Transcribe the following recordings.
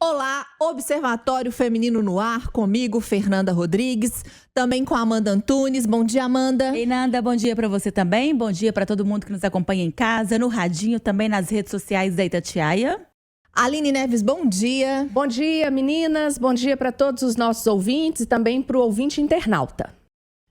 Olá, Observatório Feminino no Ar, comigo, Fernanda Rodrigues, também com a Amanda Antunes. Bom dia, Amanda. Ei, Nanda, bom dia para você também. Bom dia para todo mundo que nos acompanha em casa, no radinho, também nas redes sociais da Itatiaia. Aline Neves, bom dia. Bom dia, meninas. Bom dia para todos os nossos ouvintes e também para o ouvinte internauta.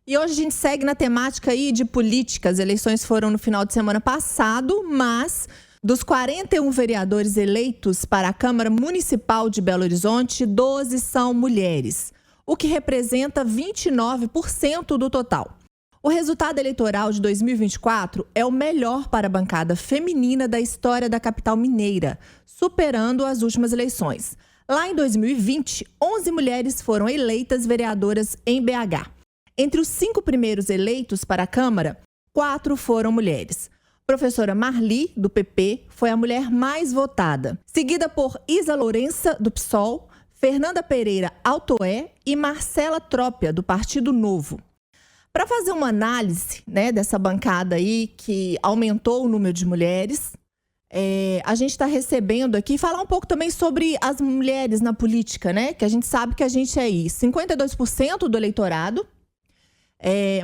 E hoje a gente segue na temática aí de política. As eleições foram no final de semana passado, mas dos 41 vereadores eleitos para a Câmara Municipal de Belo Horizonte, 12 são mulheres, o que representa 29% do total. O resultado eleitoral de 2024 é o melhor para a bancada feminina da história da capital mineira, superando as últimas eleições. Lá em 2020, 11 mulheres foram eleitas vereadoras em BH. Entre os 5 primeiros eleitos para a Câmara, 4 foram mulheres. Professora Marli, do PP, foi a mulher mais votada, seguida por Isa Lourença, do PSOL, Fernanda Pereira Altoé e Marcela Trópia, do Partido Novo. Para fazer uma análise, dessa bancada aí que aumentou o número de mulheres, a gente está recebendo aqui, falar um pouco também sobre as mulheres na política, que a gente sabe que a gente é aí 52% do eleitorado,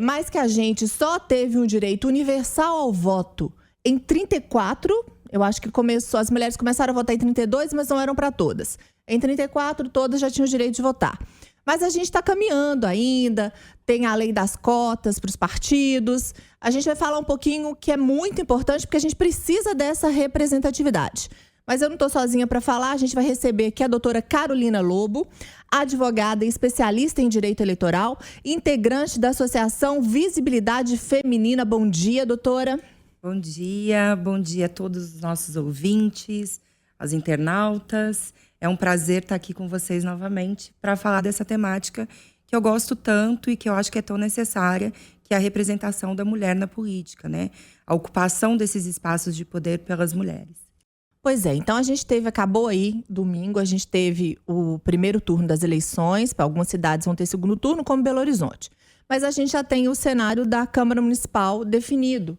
mas que a gente só teve um direito universal ao voto em 34, eu acho que as mulheres começaram a votar em 32, mas não eram para todas. Em 34, todas já tinham o direito de votar. Mas a gente está caminhando ainda, tem a lei das cotas para os partidos. A gente vai falar um pouquinho que é muito importante, porque a gente precisa dessa representatividade. Mas eu não estou sozinha para falar, a gente vai receber aqui a doutora Carolina Lobo, advogada e especialista em direito eleitoral, integrante da Associação Visibilidade Feminina. Bom dia, doutora. Bom dia a todos os nossos ouvintes, as internautas. É um prazer estar aqui com vocês novamente para falar dessa temática que eu gosto tanto e que eu acho que é tão necessária, que é a representação da mulher na política, A ocupação desses espaços de poder pelas mulheres. Pois é, então acabou aí, domingo, a gente teve o primeiro turno das eleições, para algumas cidades vão ter segundo turno, como Belo Horizonte. Mas a gente já tem o cenário da Câmara Municipal definido.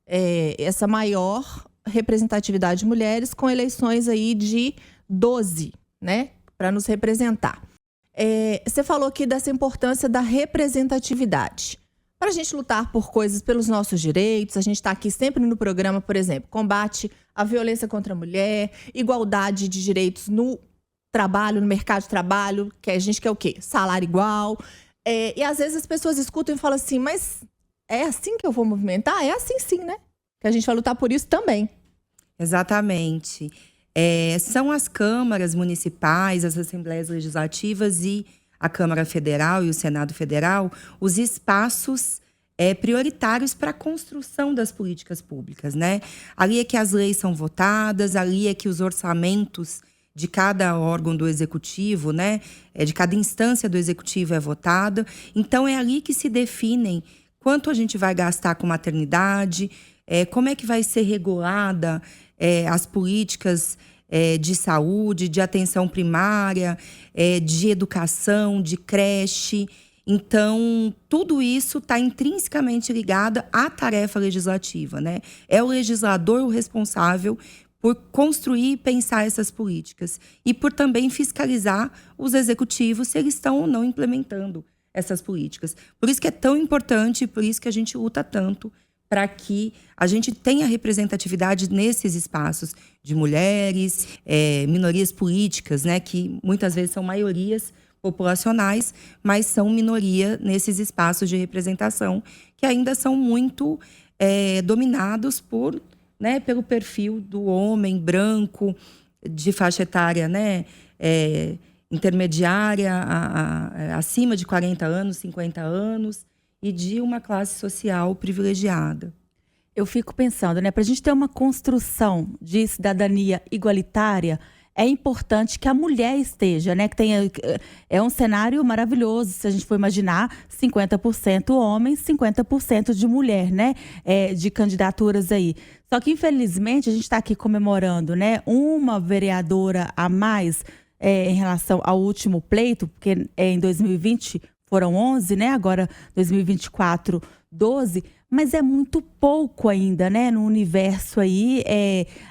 Essa maior representatividade de mulheres com eleições aí de 12, para nos representar. Você falou aqui dessa importância da representatividade. Para a gente lutar por coisas, pelos nossos direitos, a gente está aqui sempre no programa, por exemplo, combate à violência contra a mulher, igualdade de direitos no trabalho, no mercado de trabalho, que a gente quer o quê? Salário igual. E às vezes as pessoas escutam e falam assim, mas é assim que eu vou movimentar? É assim sim, Que a gente vai lutar por isso também. Exatamente. São as câmaras municipais, as assembleias legislativas e a Câmara Federal e o Senado Federal, os espaços prioritários para a construção das políticas públicas, Ali é que as leis são votadas, ali é que os orçamentos de cada órgão do executivo, de cada instância do executivo é votada. Então, é ali que se definem quanto a gente vai gastar com maternidade, como é que vai ser regulada as políticas de saúde, de atenção primária, de educação, de creche. Então, tudo isso está intrinsecamente ligado à tarefa legislativa, É o legislador o responsável por construir e pensar essas políticas e por também fiscalizar os executivos se eles estão ou não implementando essas políticas. Por isso que é tão importante, por isso que a gente luta tanto para que a gente tenha representatividade nesses espaços de mulheres, minorias políticas, que muitas vezes são maiorias populacionais, mas são minoria nesses espaços de representação que ainda são muito dominados pelo perfil do homem branco, de faixa etária, intermediária, acima de 40 anos, 50 anos, e de uma classe social privilegiada. Eu fico pensando, para a gente ter uma construção de cidadania igualitária, é importante que a mulher esteja, que tenha, é um cenário maravilhoso, se a gente for imaginar, 50% homens, 50% de mulher, de candidaturas aí. Só que, infelizmente, a gente está aqui comemorando, uma vereadora a mais em relação ao último pleito, porque em 2020 foram 11, agora 2024, 12, mas é muito pouco ainda, né? No universo aí,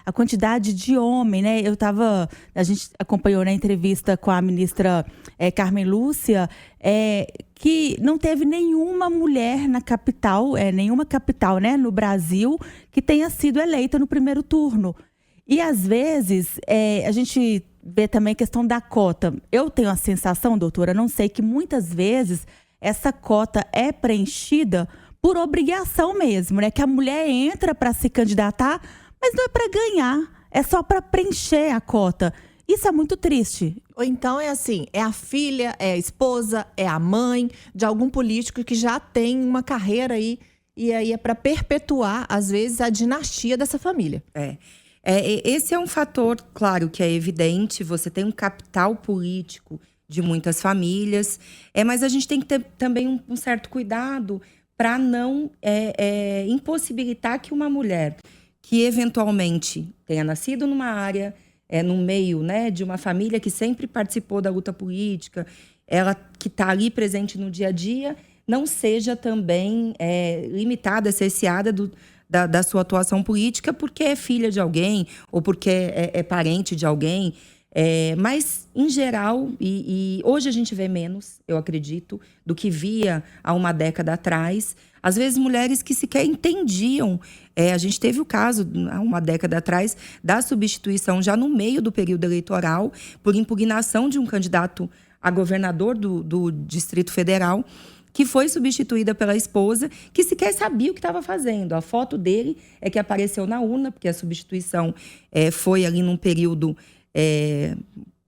a quantidade de homem, né? A gente acompanhou na entrevista com a ministra Carmen Lúcia, que não teve nenhuma mulher na capital, nenhuma capital, né, no Brasil, que tenha sido eleita no primeiro turno. E às vezes, a gente vê também a questão da cota. Eu tenho a sensação, doutora, não sei, que muitas vezes essa cota é preenchida por obrigação mesmo, né? Que a mulher entra para se candidatar, mas não é para ganhar, é só para preencher a cota. Isso é muito triste. Ou então é assim, é a filha, é a esposa, é a mãe de algum político que já tem uma carreira aí, e aí é para perpetuar, às vezes, a dinastia dessa família. Esse é um fator, claro, que é evidente. Você tem um capital político de muitas famílias, mas a gente tem que ter também um certo cuidado para não impossibilitar que uma mulher que eventualmente tenha nascido numa área, no meio, né, de uma família que sempre participou da luta política, ela que está ali presente no dia a dia, não seja também limitada, cerceada da sua atuação política porque é filha de alguém ou porque é parente de alguém. Mas, em geral, e hoje a gente vê menos, eu acredito, do que via há uma década atrás. Às vezes, mulheres que sequer entendiam. A gente teve o caso, há uma década atrás, da substituição já no meio do período eleitoral, por impugnação de um candidato a governador do Distrito Federal, que foi substituída pela esposa, que sequer sabia o que estava fazendo. A foto dele é que apareceu na urna, porque a substituição foi ali num período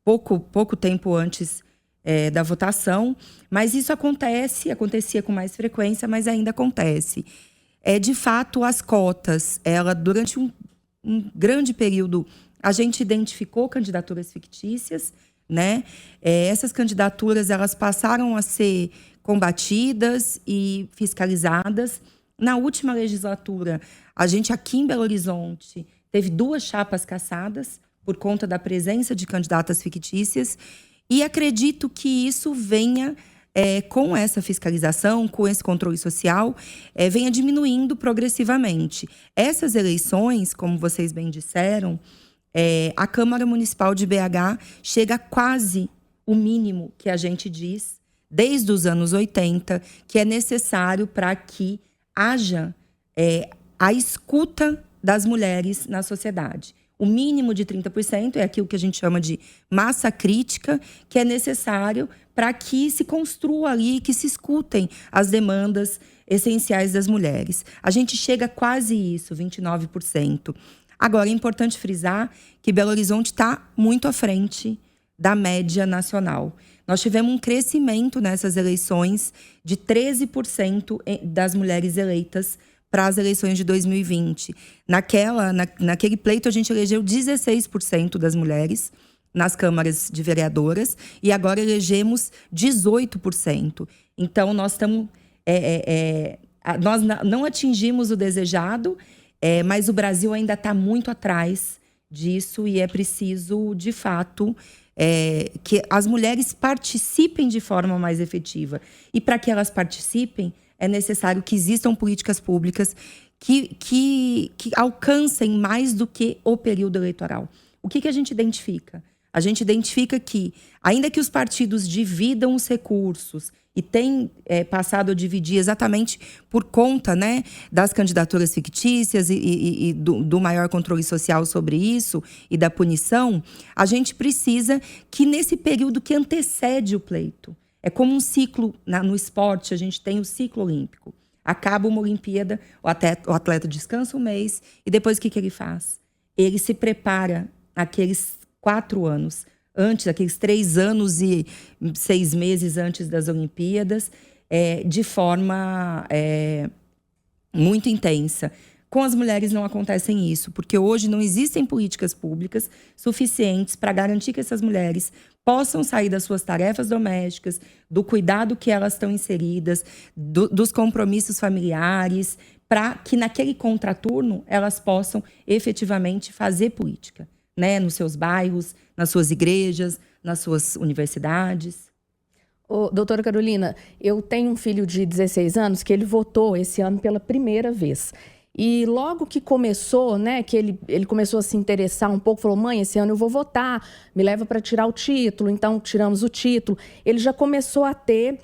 pouco tempo antes da votação. Mas isso acontecia com mais frequência, mas ainda acontece. De fato, as cotas, durante um grande período, a gente identificou candidaturas fictícias, né? Essas candidaturas, elas passaram a ser combatidas e fiscalizadas. Na última legislatura, a gente aqui em Belo Horizonte teve 2 chapas cassadas por conta da presença de candidatas fictícias, e acredito que isso venha, com essa fiscalização, com esse controle social, venha diminuindo progressivamente. Essas eleições, como vocês bem disseram, a Câmara Municipal de BH chega a quase o mínimo que a gente diz, desde os anos 80, que é necessário para que haja a escuta das mulheres na sociedade. O mínimo de 30% é aquilo que a gente chama de massa crítica, que é necessário para que se construa ali, que se escutem as demandas essenciais das mulheres. A gente chega a quase isso, 29%. Agora, é importante frisar que Belo Horizonte está muito à frente da média nacional. Nós tivemos um crescimento nessas eleições de 13% das mulheres eleitas para as eleições de 2020. Naquele pleito, a gente elegeu 16% das mulheres nas câmaras de vereadoras e agora elegemos 18%. Então, nós não atingimos o desejado, mas o Brasil ainda está muito atrás disso e é preciso, de fato, que as mulheres participem de forma mais efetiva. E para que elas participem, é necessário que existam políticas públicas que alcancem mais do que o período eleitoral. O que a gente identifica? A gente identifica que, ainda que os partidos dividam os recursos e têm passado a dividir exatamente por conta, né, das candidaturas fictícias e do maior controle social sobre isso e da punição, a gente precisa que nesse período que antecede o pleito, é como um ciclo, no esporte, a gente tem o ciclo olímpico. Acaba uma Olimpíada, o atleta descansa um mês e depois o que ele faz? Ele se prepara aqueles 4 anos antes, aqueles 3 anos e 6 meses antes das Olimpíadas, de forma muito intensa. Com as mulheres não acontece isso, porque hoje não existem políticas públicas suficientes para garantir que essas mulheres possam sair das suas tarefas domésticas, do cuidado que elas estão inseridas, dos compromissos familiares, para que naquele contraturno elas possam efetivamente fazer política, né? Nos seus bairros, nas suas igrejas, nas suas universidades. Doutora Carolina, eu tenho um filho de 16 anos que ele votou esse ano pela primeira vez. E logo que começou, né, que ele começou a se interessar um pouco, falou: mãe, esse ano eu vou votar, me leva para tirar o título. Então, tiramos o título. Ele já começou a ter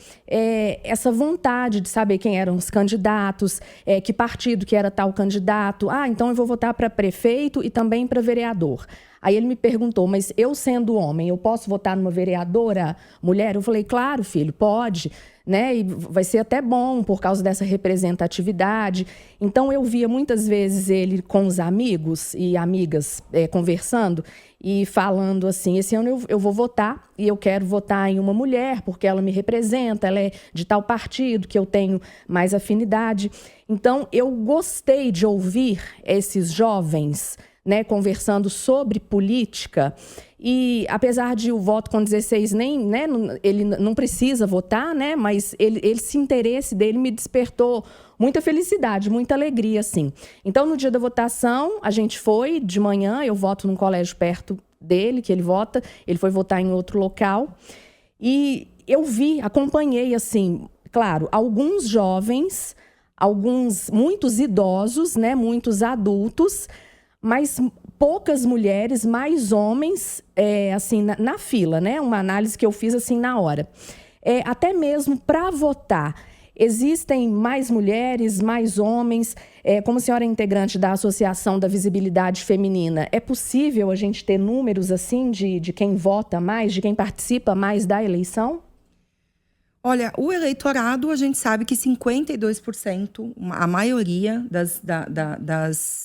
essa vontade de saber quem eram os candidatos, que partido que era tal candidato. Então eu vou votar para prefeito e também para vereador. Aí ele me perguntou: mas eu sendo homem, eu posso votar numa vereadora mulher? Eu falei: claro, filho, pode, né? E vai ser até bom por causa dessa representatividade. Então eu via muitas vezes ele com os amigos e amigas conversando e falando assim: esse ano eu vou votar e eu quero votar em uma mulher porque ela me representa, ela é de tal partido que eu tenho mais afinidade. Então eu gostei de ouvir esses jovens, né, conversando sobre política. E apesar de o voto com 16 ele não precisa votar, né, mas esse interesse dele me despertou muita felicidade, muita alegria, assim. Então, no dia da votação, a gente foi de manhã, eu voto num colégio perto dele, que ele vota, ele foi votar em outro local. E eu acompanhei, assim, claro, alguns jovens, muitos idosos, né, muitos adultos, mas poucas mulheres, mais homens, assim, na fila, né? Uma análise que eu fiz assim na hora. Até mesmo para votar, existem mais mulheres, mais homens. Como a senhora é integrante da Associação da Visibilidade Feminina, é possível a gente ter números assim de quem vota mais, de quem participa mais da eleição? Olha, o eleitorado, a gente sabe que 52%, a maioria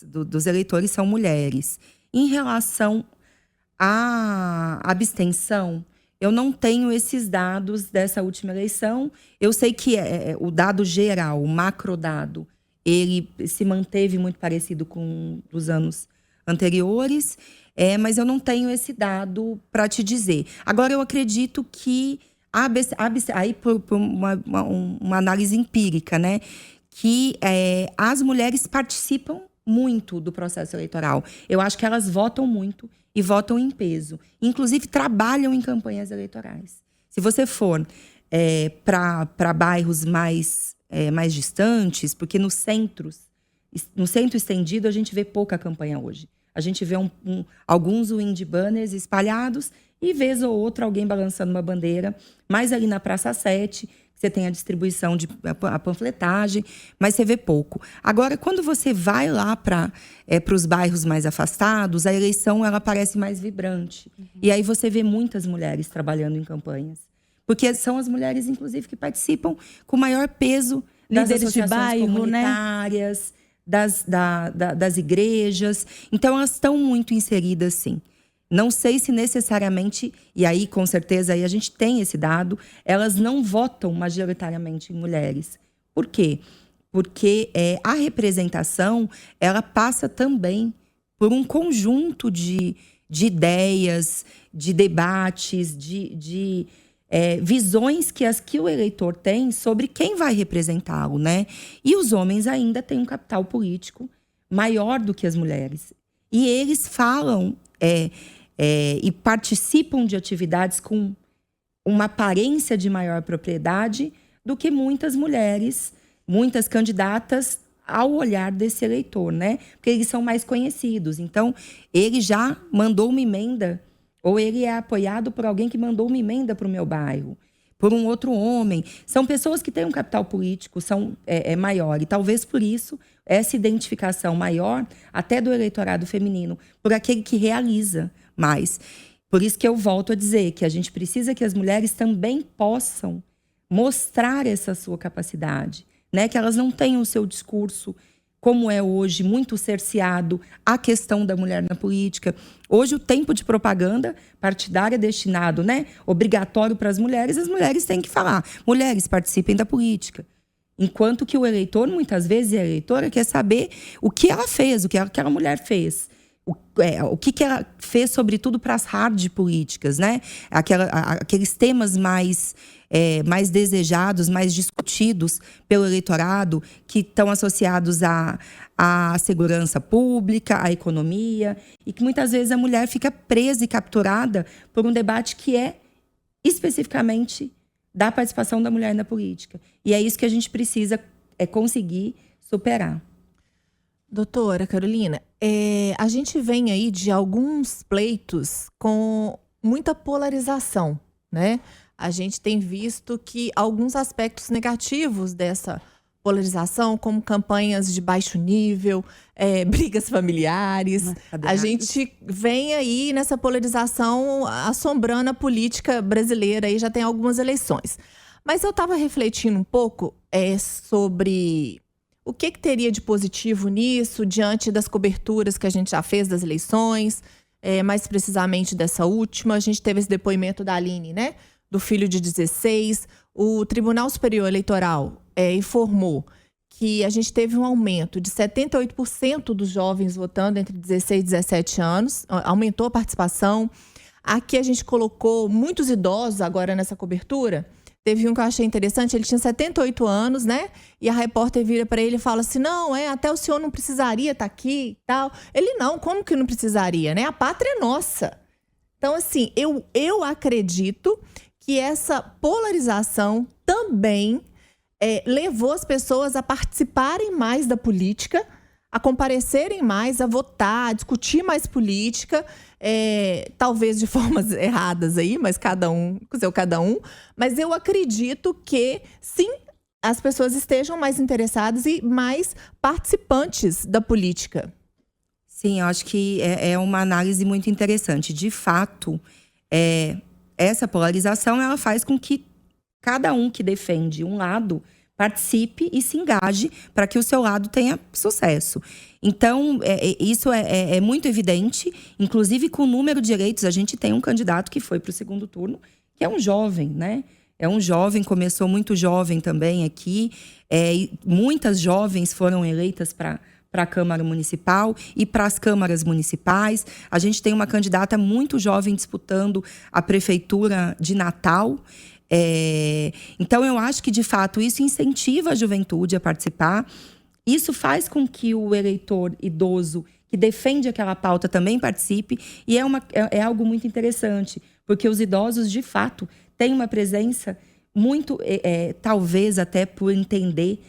dos eleitores são mulheres. Em relação à abstenção, eu não tenho esses dados dessa última eleição. Eu sei que o dado geral, o macrodado, ele se manteve muito parecido com os anos anteriores, mas eu não tenho esse dado para te dizer. Agora, eu acredito que aí por uma análise empírica, né, que as mulheres participam muito do processo eleitoral. Eu acho que elas votam muito e votam em peso. Inclusive, trabalham em campanhas eleitorais. Se você for para bairros mais distantes, porque no centro estendido a gente vê pouca campanha hoje. A gente vê alguns wind banners espalhados e, vez ou outra, alguém balançando uma bandeira. Mais ali na Praça 7, você tem a distribuição a panfletagem, mas você vê pouco. Agora, quando você vai lá para os bairros mais afastados, a eleição ela parece mais vibrante. Uhum. E aí você vê muitas mulheres trabalhando em campanhas. Porque são as mulheres, inclusive, que participam com maior peso das associações comunitárias, né? das igrejas. Então, elas estão muito inseridas, sim. Não sei se necessariamente, e aí com certeza aí a gente tem esse dado, elas não votam majoritariamente em mulheres. Por quê? Porque a representação, ela passa também por um conjunto de ideias, de debates, de visões que o eleitor tem sobre quem vai representá-lo, né? E os homens ainda têm um capital político maior do que as mulheres. E eles falam e participam de atividades com uma aparência de maior propriedade do que muitas mulheres, muitas candidatas, ao olhar desse eleitor, né? Porque eles são mais conhecidos. Então, ele já mandou uma emenda, ou ele é apoiado por alguém que mandou uma emenda para o meu bairro, por um outro homem. São pessoas que têm um capital político maior. E talvez por isso, essa identificação maior, até do eleitorado feminino, por aquele que realiza mais. Por isso que eu volto a dizer que a gente precisa que as mulheres também possam mostrar essa sua capacidade, né? Que elas não tenham o seu discurso, como é hoje, muito cerceado a questão da mulher na política. Hoje, o tempo de propaganda partidária destinado, né, obrigatório para as mulheres têm que falar: mulheres, participem da política. Enquanto que o eleitor, muitas vezes, a eleitora quer saber o que ela fez, o que aquela mulher fez. O que ela fez, sobretudo, para as hard políticas, né? Aqueles temas mais desejados, mais discutidos pelo eleitorado, que estão associados à segurança pública, à economia, e que muitas vezes a mulher fica presa e capturada por um debate que é especificamente da participação da mulher na política. E é isso que a gente precisa conseguir superar. Doutora Carolina, a gente vem aí de alguns pleitos com muita polarização, né? A gente tem visto que alguns aspectos negativos dessa polarização, como campanhas de baixo nível, brigas familiares. A gente vem aí nessa polarização assombrando a política brasileira aí já tem algumas eleições. Mas eu estava refletindo um pouco sobre o que teria de positivo nisso, diante das coberturas que a gente já fez das eleições, mais precisamente dessa última. A gente teve esse depoimento da Aline, né? Do filho de 16. O Tribunal Superior Eleitoral informou que a gente teve um aumento de 78% dos jovens votando entre 16 e 17 anos. Aumentou a participação. Aqui a gente colocou muitos idosos agora nessa cobertura. Teve um que eu achei interessante, ele tinha 78 anos, né? E a repórter vira para ele e fala assim, não, até o senhor não precisaria estar aqui e tal. Ele, não, como que não precisaria, né? A pátria é nossa. Então, assim, eu acredito que essa polarização também levou as pessoas a participarem mais da política, a comparecerem mais, a votar, a discutir mais política, talvez de formas erradas aí, mas cada um. Mas eu acredito que, sim, as pessoas estejam mais interessadas e mais participantes da política. Sim, eu acho que é uma análise muito interessante. De fato, essa polarização ela faz com que cada um que defende um lado participe e se engaje para que o seu lado tenha sucesso. Então, isso é muito evidente. Inclusive, com o número de eleitos, a gente tem um candidato que foi para o segundo turno, que é um jovem, né? É um jovem, começou muito jovem também aqui. Muitas jovens foram eleitas para a Câmara Municipal e para as câmaras municipais. A gente tem uma candidata muito jovem disputando a Prefeitura de Natal. Então, eu acho que, de fato, isso incentiva a juventude a participar. Isso faz com que o eleitor idoso que defende aquela pauta também participe. E é algo muito interessante, porque os idosos, de fato, têm uma presença muito, talvez até por entender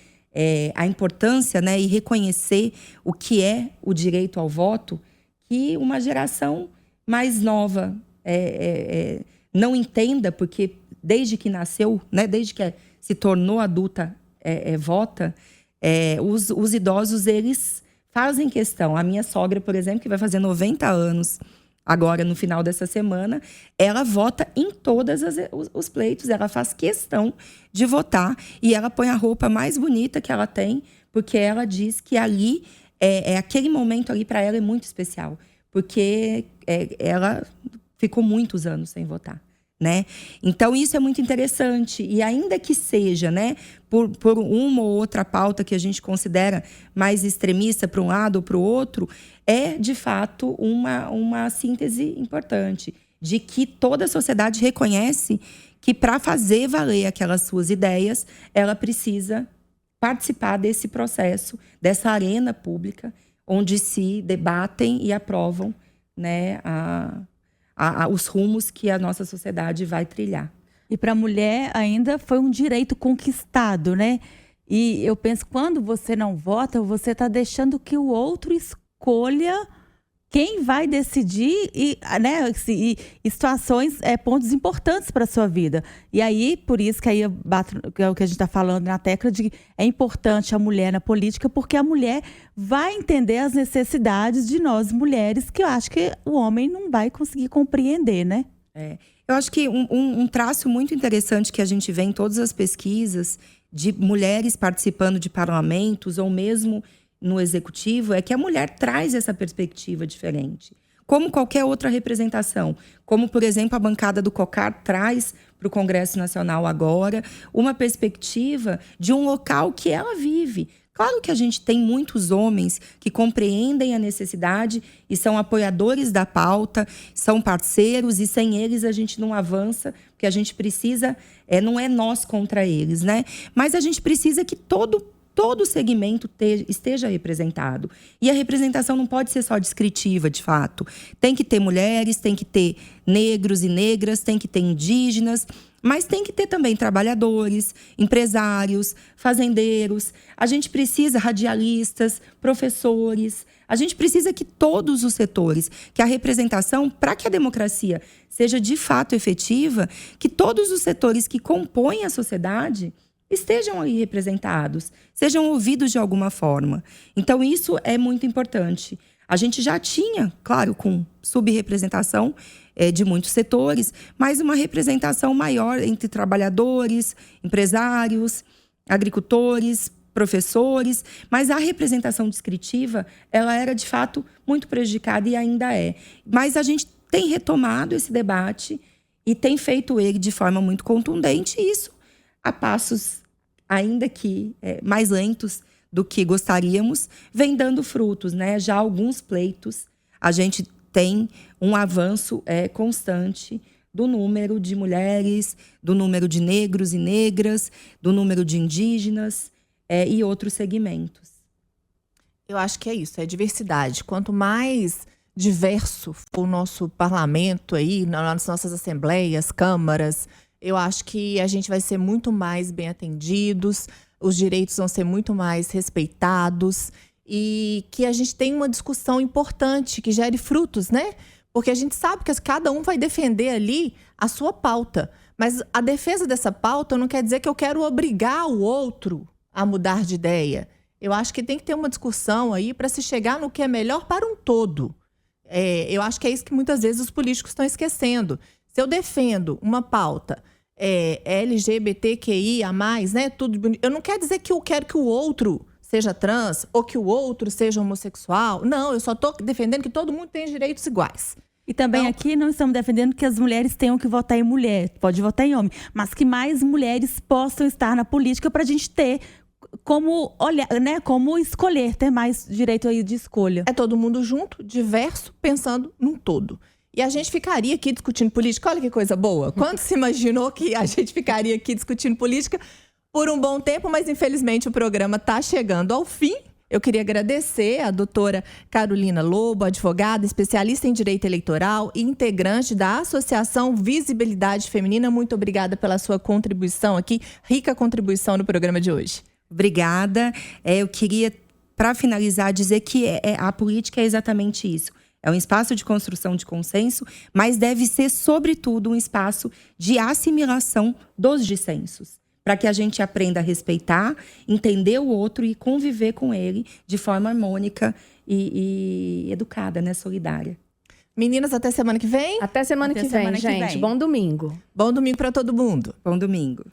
a importância, né, e reconhecer o que é o direito ao voto, que uma geração mais nova não entenda, porque desde que nasceu, né, desde que se tornou adulta, vota, os idosos, eles fazem questão. A minha sogra, por exemplo, que vai fazer 90 anos agora no final dessa semana, ela vota em todos os pleitos, ela faz questão de votar e ela põe a roupa mais bonita que ela tem, porque ela diz que ali, aquele momento ali para ela é muito especial, porque ela ficou muitos anos sem votar. Né? Então, isso é muito interessante. E ainda que seja, né, por uma ou outra pauta que a gente considera mais extremista para um lado ou para o outro, é, de fato, uma síntese importante de que toda a sociedade reconhece que, para fazer valer aquelas suas ideias, ela precisa participar desse processo, dessa arena pública, onde se debatem e aprovam, né, os rumos que a nossa sociedade vai trilhar. E para a mulher ainda foi um direito conquistado, né? E eu penso, quando você não vota, você está deixando que o outro escolha quem vai decidir né, e situações, pontos importantes para a sua vida. E aí, por isso que aí eu bato, que é o que a gente está falando na tecla de que é importante a mulher na política, porque a mulher vai entender as necessidades de nós mulheres, que eu acho que o homem não vai conseguir compreender, né? Eu acho que um traço muito interessante que a gente vê em todas as pesquisas de mulheres participando de parlamentos ou mesmo no executivo é que a mulher traz essa perspectiva diferente. Como qualquer outra representação. Como, por exemplo, a bancada do COCAR traz para o Congresso Nacional agora uma perspectiva de um local que ela vive. Claro que a gente tem muitos homens que compreendem a necessidade e são apoiadores da pauta, são parceiros, e sem eles a gente não avança, porque a gente precisa, não é nós contra eles, né? Mas a gente precisa que todo segmento esteja representado. E a representação não pode ser só descritiva, de fato. Tem que ter mulheres, tem que ter negros e negras, tem que ter indígenas, Mas tem que ter também trabalhadores, empresários, fazendeiros. A gente precisa radialistas, professores. A gente precisa que todos os setores, que a representação, para que a democracia seja de fato efetiva, que todos os setores que compõem a sociedade estejam aí representados, sejam ouvidos de alguma forma. Então, isso é muito importante. A gente já tinha, claro, com subrepresentação de muitos setores, mas uma representação maior entre trabalhadores, empresários, agricultores, professores, mas a representação descritiva, ela era, de fato, muito prejudicada e ainda é. Mas a gente tem retomado esse debate e tem feito ele de forma muito contundente, e isso a passos, ainda que mais lentos do que gostaríamos, vem dando frutos, né? Já alguns pleitos, a gente tem um avanço constante do número de mulheres, do número de negros e negras, do número de indígenas e outros segmentos. Eu acho que é isso, é diversidade. Quanto mais diverso for o nosso parlamento aí, nas nossas assembleias, câmaras, eu acho que a gente vai ser muito mais bem atendidos, os direitos vão ser muito mais respeitados e que a gente tenha uma discussão importante que gere frutos, né? Porque a gente sabe que cada um vai defender ali a sua pauta. Mas a defesa dessa pauta não quer dizer que eu quero obrigar o outro a mudar de ideia. Eu acho que tem que ter uma discussão aí para se chegar no que é melhor para um todo. Eu acho que é isso que muitas vezes os políticos estão esquecendo. Se eu defendo uma pauta LGBTQIA+, né, tudo bonito, eu não quero dizer que eu quero que o outro seja trans ou que o outro seja homossexual. Não, eu só estou defendendo que todo mundo tenha direitos iguais. E também então, aqui não estamos defendendo que as mulheres tenham que votar em mulher, pode votar em homem, mas que mais mulheres possam estar na política para a gente ter como olhar, né, como escolher, ter mais direito aí de escolha. É todo mundo junto, diverso, pensando num todo. E a gente ficaria aqui discutindo política. Olha que coisa boa. Quando se imaginou que a gente ficaria aqui discutindo política por um bom tempo, mas infelizmente o programa está chegando ao fim. Eu queria agradecer a doutora Carolina Lobo, advogada, especialista em direito eleitoral e integrante da Associação Visibilidade Feminina. Muito obrigada pela sua contribuição aqui, rica contribuição no programa de hoje. Obrigada. Eu queria, para finalizar, dizer que a política é exatamente isso. É um espaço de construção de consenso, mas deve ser, sobretudo, um espaço de assimilação dos dissensos, para que a gente aprenda a respeitar, entender o outro e conviver com ele de forma harmônica e educada, né, solidária. Meninas, até semana que vem. Até semana que vem, gente. Bom domingo. Bom domingo para todo mundo. Bom domingo.